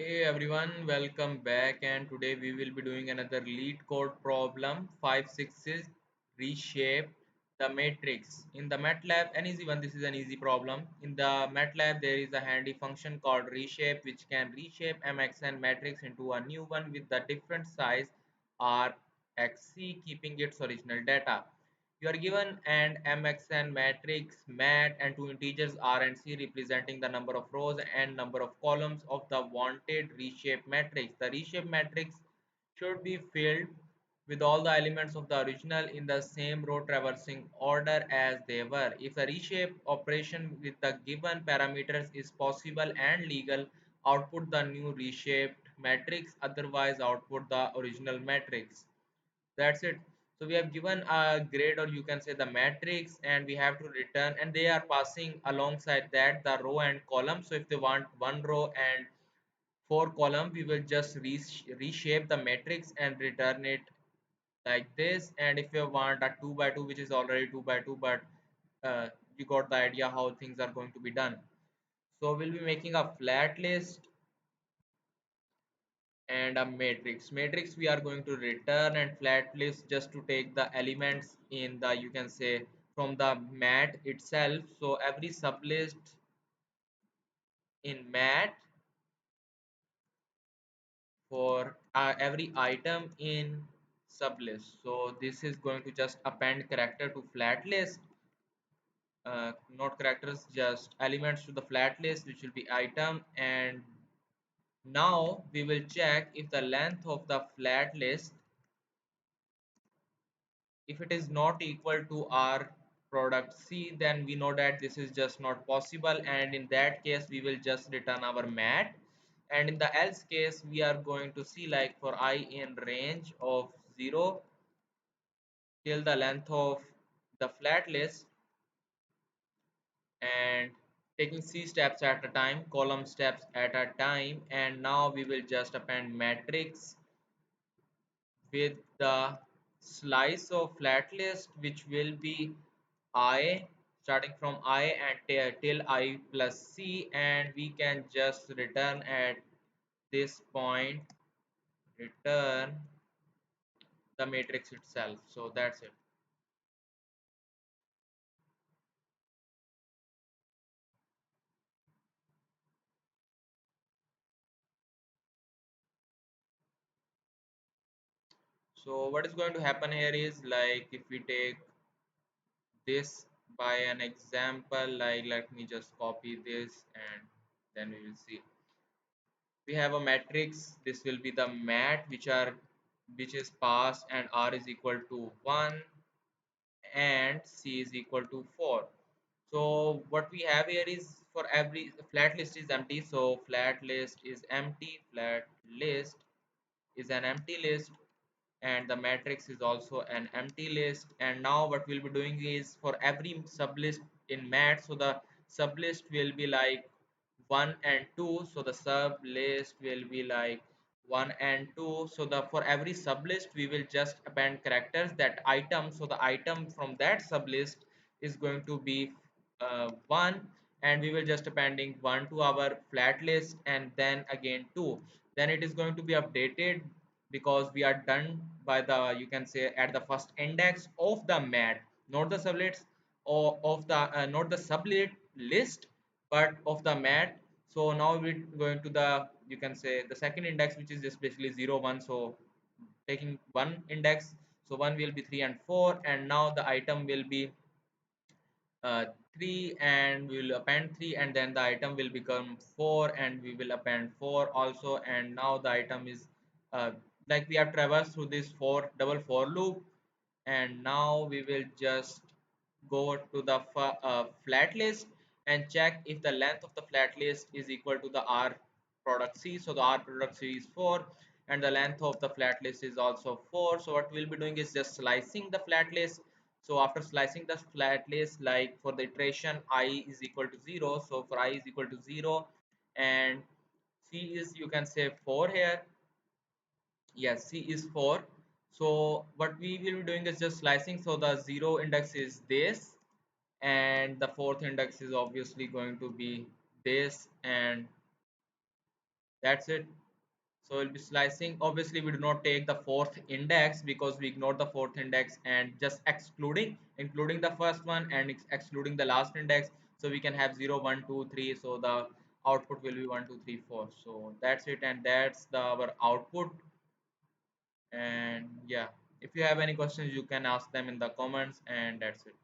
Hey everyone, welcome back, and today we will be doing another lead code problem. 5 6 is reshape the matrix. In the MATLAB, an easy one, this is an easy problem. In the MATLAB, there is a handy function called reshape which can reshape MXN matrix into a new one with the different size RXC keeping its original data. You are given an MXN matrix MAT and two integers R and C representing the number of rows and number of columns of the wanted reshape matrix. The reshape matrix should be filled with all the elements of the original in the same row traversing order as they were. If the reshape operation with the given parameters is possible and legal, output the new reshaped matrix, otherwise output the original matrix. That's it. So we have given a grade, or you can say the matrix, and we have to return, and they are passing alongside that the row and column. So if they want one row and four column, we will just reshape the matrix and return it like this. And if you want a 2 by 2, which is already 2 by 2, but you got the idea how things are going to be done. So we'll be making a flat list and a matrix we are going to return, and flat list just to take the elements in the, you can say, from the mat itself. So every sublist in mat for every item in sublist. So this is going to just append character to flat list, not characters, just elements to the flat list, which will be item. And now we will check if the length of the flat list, if it is not equal to our product C, then we know that this is just not possible, and in that case we will just return our mat. And in the else case, we are going to see, like, for I in range of 0 till the length of the flat list, and taking C steps at a time, column steps at a time. And now we will just append matrix with the slice of flat list, which will be I, starting from I and till I plus C, and we can just return at this point, return the matrix itself. So that's it. So what is going to happen here is, like, if we take this by an example, like, let me just copy this, and then we will see. We have a matrix, this will be the mat which is passed, and R is equal to 1 and C is equal to 4. So what we have here is, for every flat list is empty, so flat list is empty, flat list is an empty list, and the matrix is also an empty list. And now what we'll be doing is, for every sublist in mat, so the sublist will be like 1 and 2, so the sub list will be like 1 and 2. So the, for every sublist we will just append characters that item, so the item from that sublist is going to be 1, and we will just appending 1 to our flat list, and then again 2. Then it is going to be updated, because we are done by the, you can say, at the first index of the mat, not the sublets, or of the not the sublet list, but of the mat. So now we're going to the, you can say, the second index, which is just basically 0 1. So taking one index, so 1 will be 3 and 4, and now the item will be 3, and we will append 3, and then the item will become 4, and we will append 4 also. And now the item is, uh, like, we have traversed through this double for loop. And now we will just go to the flat list and check if the length of the flat list is equal to the R product C. So the R product C is 4, and the length of the flat list is also 4. So what we'll be doing is just slicing the flat list. So after slicing the flat list, like, for the iteration I is equal to 0, so for I is equal to 0 and C is, you can say, 4 here. Yes, C is 4. So what we will be doing is just slicing. So the 0 index is this, and the fourth index is obviously going to be this, and That's it. So we'll be slicing. Obviously, we do not take the fourth index because we ignore the fourth index and just including the first one and excluding the last index. So we can have 0, 1, 2, 3. So the output will be 1, 2, 3, 4. So that's it, and that's our output. And yeah, if you have any questions, you can ask them in the comments, and that's it.